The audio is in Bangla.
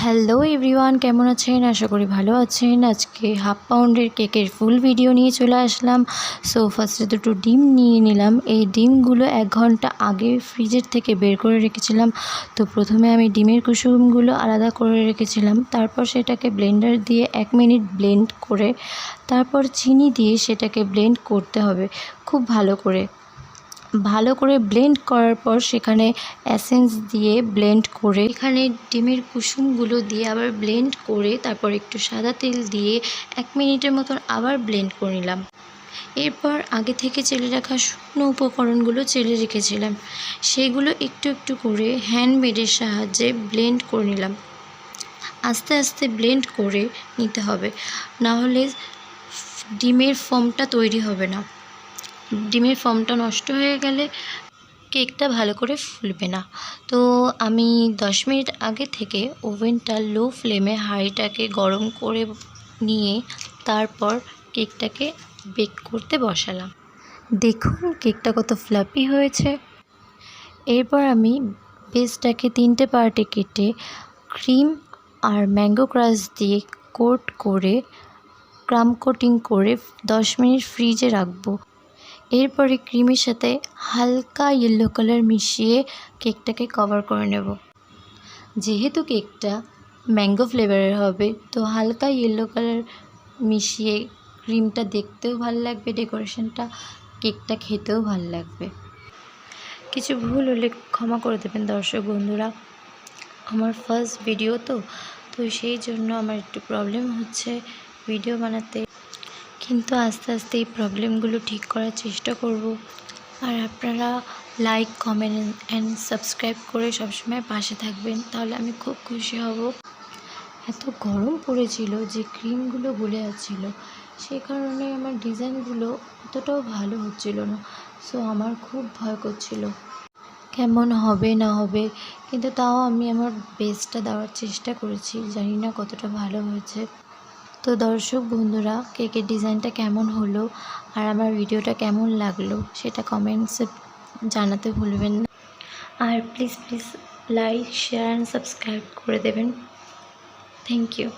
হ্যালো এভরিওয়ান, কেমন আছেন? আশা করি ভালো আছেন। আজকে হাফ পাউন্ডের কেকের ফুল ভিডিও নিয়ে চলে আসলাম। সো ফার্স্টে দুটো ডিম নিয়ে নিলাম। এই ডিমগুলো 1 ঘন্টা আগে ফ্রিজের থেকে বের করে রেখেছিলাম। তো প্রথমে আমি ডিমের কুসুমগুলো আলাদা করে রেখেছিলাম, তারপর সেটাকে ব্লেন্ডার দিয়ে 1 মিনিট ব্লেন্ড করে তারপর চিনি দিয়ে সেটাকে ব্লেন্ড করতে হবে খুব ভালো করে ব্লেন্ড করার পর সেখানে এসেন্স দিয়ে ব্লেন্ড করে এখানে ডিমের কুসুমগুলো দিয়ে আবার ব্লেন্ড করে তারপর একটু সাদা তেল দিয়ে 1 মিনিটের মতন আবার ব্লেন্ড করে নিলাম। এরপর আগে থেকে চেলে রাখা শুকনো উপকরণগুলো চেলে রেখেছিলাম, সেগুলো একটু একটু করে হ্যান্ডমেডের সাহায্যে ব্লেন্ড করে নিলাম। আস্তে আস্তে ব্লেন্ড করে নিতে হবে, না হলে ডিমের ফোমটা তৈরি হবে না। ডিমের ফর্মটা নষ্ট হয়ে গেলে কেকটা ভালো করে ফুলবে না। তো আমি 10 মিনিট আগে থেকে ওভেনটা লো ফ্লেমে হাঁড়িটাকে গরম করে নিয়ে তারপর কেকটাকে বেক করতে বসালাম। দেখুন কেকটা কত ফ্লাপি হয়েছে। এরপর আমি বেসটাকে 3টে পার্টে কেটে ক্রিম আর ম্যাঙ্গো ক্রাশ দিয়ে কোট করে ক্রাম কোটিং করে 10 মিনিট ফ্রিজে রাখবো। এরপরে ক্রিমের সাথে হালকা ইয়েলো কালার মিশিয়ে কেকটাকে কভার করে নেব। যেহেতু কেকটা ম্যাঙ্গো ফ্লেভারের হবে, তো হালকা ইয়েলো কালার মিশিয়ে ক্রিমটা দেখতেও ভালো লাগবে, ডেকোরেশনটা কেকটা খেতেও ভালো লাগবে। কিছু ভুল হলে ক্ষমা করে দেবেন দর্শক বন্ধুরা, আমার ফার্স্ট ভিডিও তো সেই জন্য আমার একটু প্রবলেম হচ্ছে ভিডিও বানাতে, কিন্তু আস্তে আস্তে এই প্রবলেমগুলো ঠিক করার চেষ্টা করব। আর আপনারা লাইক, কমেন্ট অ্যান্ড সাবস্ক্রাইব করে সবসময় পাশে থাকবেন, তাহলে আমি খুব খুশি হব। এত গরম পড়েছিল যে ক্রিমগুলো গলে যাচ্ছিল, সেই কারণে আমার ডিজাইনগুলো অতটাও ভালো হচ্ছিল না। সো আমার খুব ভয় করছিল কেমন হবে না হবে, কিন্তু তাও আমি আমার বেস্টটা দেওয়ার চেষ্টা করেছি। জানি না কতটা ভালো হয়েছে। তো দর্শক বন্ধুরা, কেকের ডিজাইনটা কেমন হলো আর আমার ভিডিওটা কেমন লাগলো সেটা কমেন্টসে জানাতে ভুলবেন না। আর please like, share and subscribe করে দেবেন। Thank you.